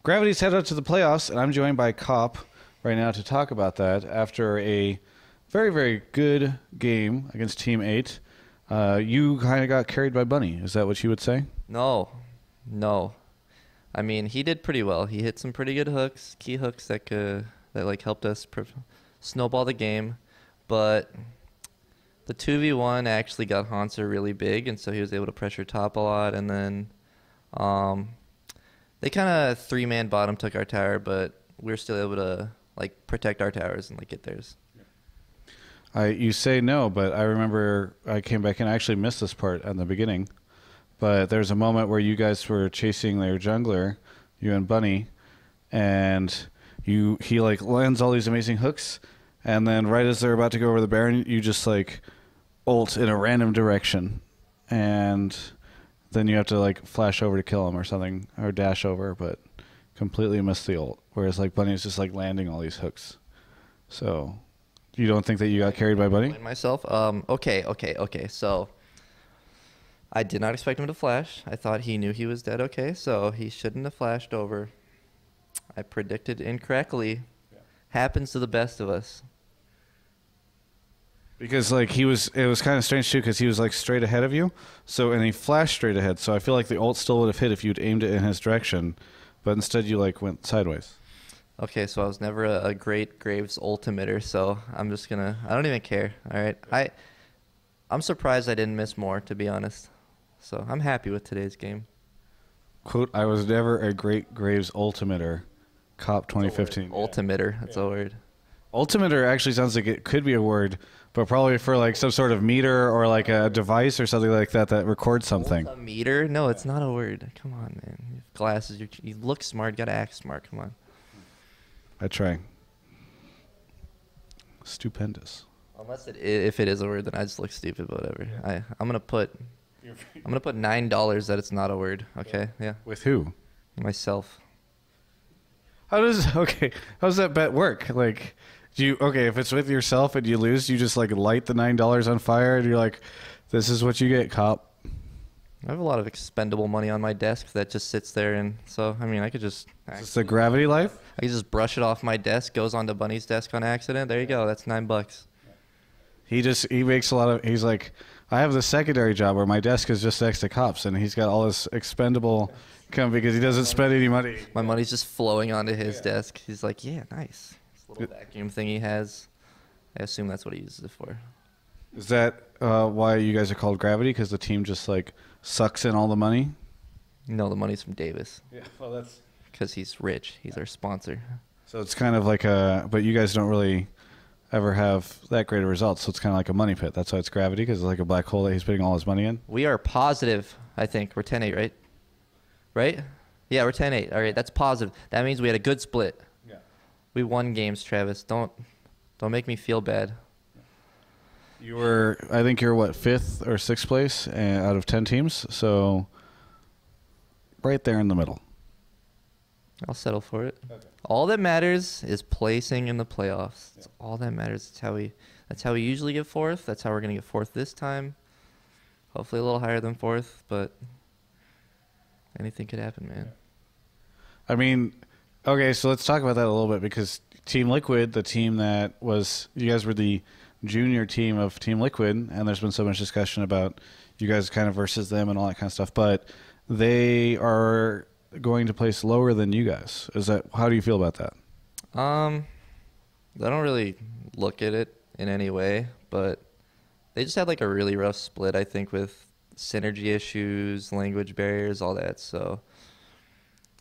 Gravity's headed out to the playoffs, and I'm joined by Cop right now to talk about that after a very, very good game against Team 8. You kind of got carried by Bunny. Is that what you would say? No. I mean, he did pretty well. He hit some pretty good hooks, key hooks that helped us snowball the game. But the 2v1 actually got Hanser really big, and so he was able to pressure top a lot. And then they kind of three-man bottom took our tower, but we were still able to protect our towers and get theirs. You say no, but I remember I came back and I actually missed this part at the beginning. But there's a moment where you guys were chasing their jungler, you and Bunny, and he lands all these amazing hooks, and then right as they're about to go over the Baron, you just ult in a random direction, and then you have to flash over to kill him or something, or dash over, but completely miss the ult. Whereas Bunny's just landing all these hooks. So you don't think that you got carried by Bunny? Myself? Okay. So I did not expect him to flash. I thought he knew he was dead. Okay, so he shouldn't have flashed over. I predicted incorrectly. Yeah. Happens to the best of us. Because it was kind of strange too, because he was straight ahead of you, and he flashed straight ahead. So I feel the ult still would have hit if you'd aimed it in his direction, but instead you went sideways. Okay, so I was never a great Graves ultimator, so I'm just gonna. I don't even care. All right, I'm surprised I didn't miss more, to be honest. So I'm happy with today's game. Quote: I was never a great Graves ultimator. Cop 2015. Ultimator. That's a word. Ultimator actually sounds like it could be a word, but probably for some sort of meter or a device or something like that records something. A meter? No, it's not a word. Come on, man. You have glasses. You look smart. You gotta act smart. Come on. I try. Stupendous. Unless if it is a word, then I just look stupid. But whatever. Yeah. I'm gonna put $9 that it's not a word. Okay. Yeah. With who? Myself. How does that bet work? If it's with yourself and you lose, you just light the $9 on fire and you're this is what you get, Cop. I have a lot of expendable money on my desk that just sits there, and so I mean I could just. Is this the gravity life? I could just brush it off my desk, goes onto Bunny's desk on accident. There you go. That's $9. He makes a lot of. He's I have the secondary job where my desk is just next to Cop's, and he's got all this expendable come because he doesn't spend any money. My money's just flowing onto his desk. He's yeah, nice. This little vacuum thing he has. I assume that's what he uses it for. Is that why you guys are called Gravity? Because the team just sucks in all the money? No, the money's from Davis. Yeah, well that's because he's rich. He's our sponsor. So it's kind of but you guys don't really ever have that great of results. So it's kind of like a money pit. That's why it's Gravity, because it's a black hole that he's putting all his money in. We are positive. I think we're 10-8, right? Right? Yeah, we're 10-8. All right, that's positive. That means we had a good split. Yeah. We won games, Travis. Don't make me feel bad. I think you're 5th or 6th place out of 10 teams, so right there in the middle. I'll settle for it. Okay. All that matters is placing in the playoffs. That's all that matters. That's how we usually get 4th. That's how we're gonna get 4th this time. Hopefully a little higher than 4th, but anything could happen, man. I mean, okay, so let's talk about that a little bit, because Team Liquid, the team that you guys were the junior team of Team Liquid, and there's been so much discussion about you guys kind of versus them and all that kind of stuff, but they are going to place lower than you guys. How do you feel about that? I don't really look at it in any way, but they just had a really rough split, I think, with synergy issues, language barriers, all that. So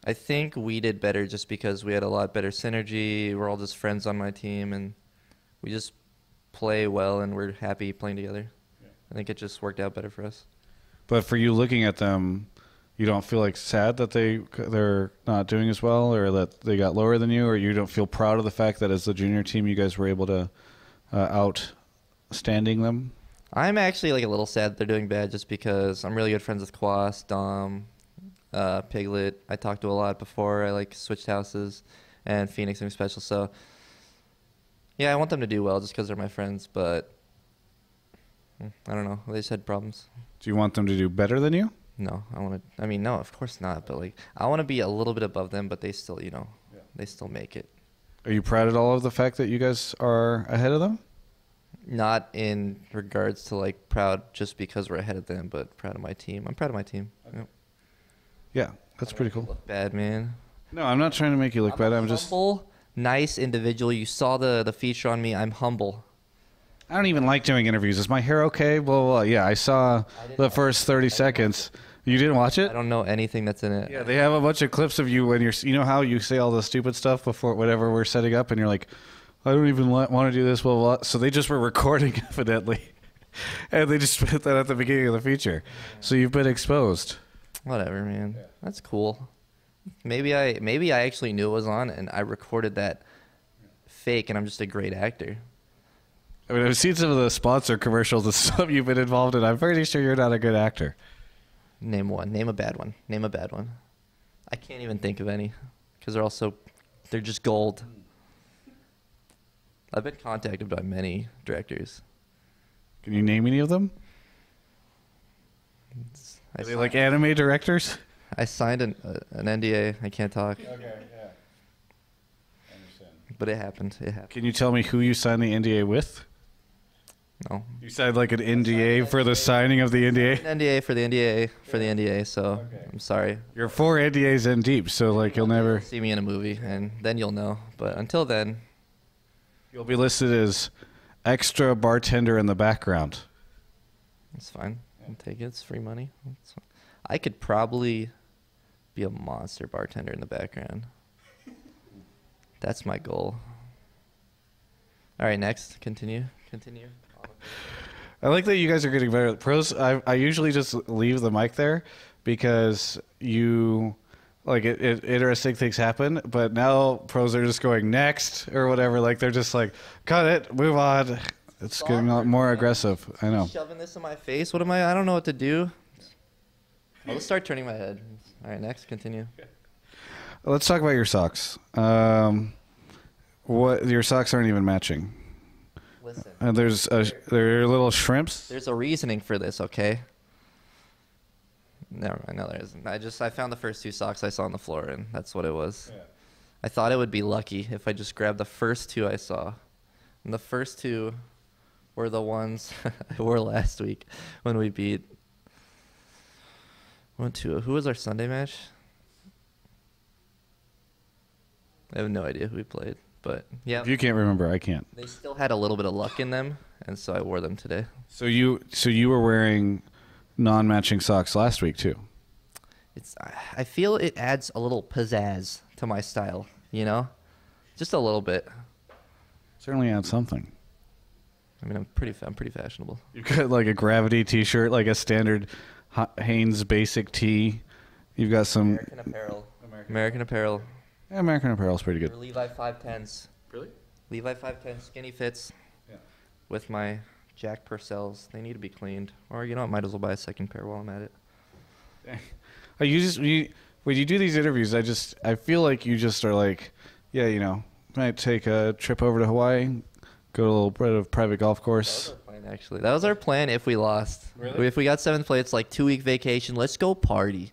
I think we did better just because we had a lot better synergy. We're all just friends on my team, and we just play well, and we're happy playing together. Yeah. I think it just worked out better for us. But for you looking at them, you don't feel sad that they're not doing as well, or that they got lower than you, or you don't feel proud of the fact that as the junior team you guys were able to outstanding them? I'm actually a little sad that they're doing bad, just because I'm really good friends with Quas, Dom, Piglet. I talked to a lot before I switched houses, and Phoenix and Special. So yeah, I want them to do well just because they're my friends, but I don't know. They just had problems. Do you want them to do better than you? No, I want to. I mean, no, of course not. But like, I want to be a little bit above them, but they still, they still make it. Are you proud at all of the fact that you guys are ahead of them? Not in regards to like proud just because we're ahead of them, but proud of my team. I'm proud of my team. Okay. Yep. Yeah, that's pretty cool. Look bad, man. No, I'm not trying to make you look bad. I'm just. Humble, nice individual. You saw the feature on me. I'm humble. I don't even like doing interviews. Is my hair okay? Blah, blah, blah. Yeah, I saw the first 30 seconds. You didn't watch it? I don't know anything that's in it. Yeah, they have a bunch of clips of you when you're, you know how you say all the stupid stuff before whatever we're setting up, and you're like, I don't even want to do this, blah, blah, blah. So they just were recording, evidently, and they just put that at the beginning of the feature. So you've been exposed. Whatever, man. That's cool. Maybe I actually knew it was on, and I recorded that fake, and I'm just a great actor. I mean, I've seen some of the sponsor commercials and stuff you've been involved in. I'm pretty sure you're not a good actor. Name one. Name a bad one. Name a bad one. I can't even think of any because they're just gold. I've been contacted by many directors. Can you name any of them? Are they like anime directors? I signed an NDA. I can't talk. Okay, yeah. I understand. But it happened. It happened. Can you tell me who you signed the NDA with? No. You signed like an NDA for the signing of the NDA? An NDA for the NDA for the NDA, so I'm sorry. You're 4 NDAs in deep, so like you'll never... See me in a movie, and then you'll know. But until then... You'll be listed as extra bartender in the background. That's fine. I'll take it. It's free money. I could probably be a monster bartender in the background. That's my goal. All right, next. Continue. I like that you guys are getting better at pros. I usually just leave the mic there because you like it interesting things happen, but now pros are just going next or whatever. Like they're just like, cut it, move on. It's getting a lot more aggressive. I know. Shoving this in my face. What am I? I don't know what to do. I'll just start turning my head. All right, next. Continue. Let's talk about your socks. What your socks aren't even matching. Listen. There are little shrimps. There's a reasoning for this, okay? Never mind. No, there isn't. I found the first two socks I saw on the floor, and that's what it was. Yeah. I thought it would be lucky if I just grabbed the first two I saw. And the first two were the ones I wore last week when we beat. Who was our Sunday match? I have no idea who we played. But yeah, If you can't remember, I can't. They still had a little bit of luck in them, and so I wore them today. So you were wearing non-matching socks last week too. I feel it adds a little pizzazz to my style, just a little bit. Certainly adds something. I mean, I'm pretty fashionable. You've got like a Gravity T-shirt, like a standard Hanes basic tee. You've got some American Apparel. Yeah, American Apparel's pretty good. Levi 510s. Really? Levi 510 skinny fits. Yeah. With my Jack Purcells. They need to be cleaned. Or I might as well buy a second pair while I'm at it. When you do these interviews, I feel like you just are like, yeah, might take a trip over to Hawaii, go to a little bit of private golf course. That was our plan, actually. That was our plan if we lost. Really? If we got 7th place, it's like 2-week vacation. Let's go party.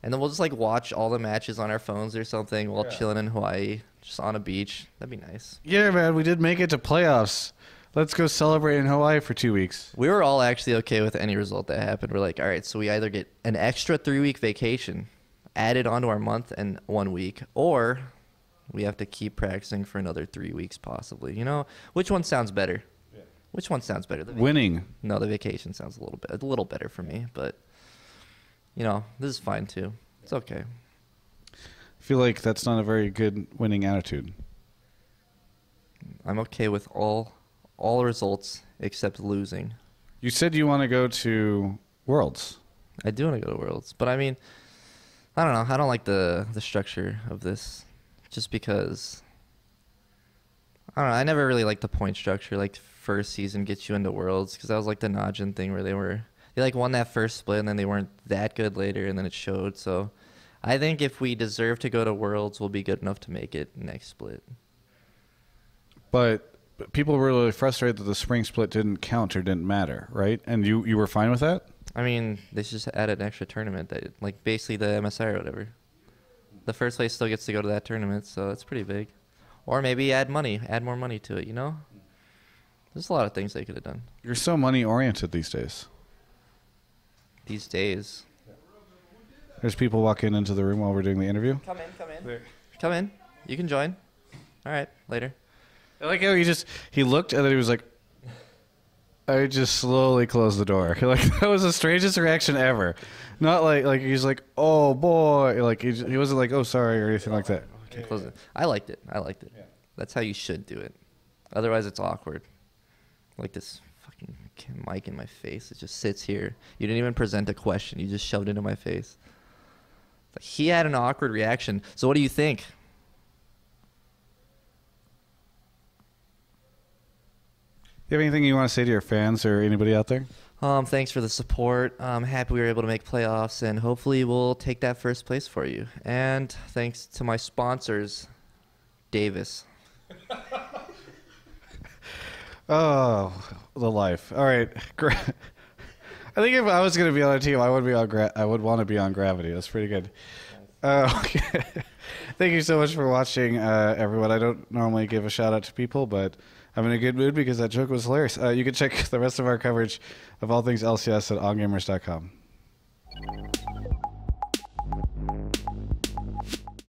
And then we'll just like watch all the matches on our phones or something while chilling in Hawaii, just on a beach. That'd be nice. Yeah, man, we did make it to playoffs. Let's go celebrate in Hawaii for 2 weeks. We were all actually okay with any result that happened. We're like, all right, so we either get an extra 3-week vacation added onto our month and 1 week, or we have to keep practicing for another 3 weeks possibly. Which one sounds better? Yeah. Which one sounds better? Winning. No, the vacation sounds a little better for me, but this is fine too. It's okay. I feel like that's not a very good winning attitude. I'm okay with all results except losing. You said you want to go to Worlds. I do want to go to Worlds, but I mean, I don't know. I don't like the structure of this, just because. I don't know. I never really liked the point structure. Like first season gets you into Worlds because that was like the Najin thing where they like won that first split and then they weren't that good later and then it showed. So I think if we deserve to go to Worlds, we'll be good enough to make it next split. But people were really frustrated that the spring split didn't count or didn't matter, right? And you were fine with that? I mean, they should just add an extra tournament that, like, basically the MSI or whatever. The first place still gets to go to that tournament, so it's pretty big. Or maybe add more money to it, you know? There's a lot of things they could have done. You're so money oriented these days. These days. There's people walking into the room while we're doing the interview. Come in. Come in. You can join. All right, later. I like how he looked and then he was like, I just slowly closed the door. Like, that was the strangest reaction ever. Not like he's like, oh boy, like he wasn't like, oh sorry or anything like that. Okay, close it. I liked it. Yeah. That's how you should do it. Otherwise, it's awkward. Like this fucking mic in my face. It just sits here. You didn't even present a question. You just shoved it into my face. Like, he had an awkward reaction. So what do you think? You have anything you want to say to your fans or anybody out there? Thanks for the support. I'm happy we were able to make playoffs, and hopefully we'll take that first place for you. And thanks to my sponsors, Davis. Oh, the life. All right. I think if I was going to be on a team, I would want to be on Gravity. That's pretty good. Okay. Thank you so much for watching, everyone. I don't normally give a shout out to people, but I'm in a good mood because that joke was hilarious. You can check the rest of our coverage of all things LCS at ongamers.com.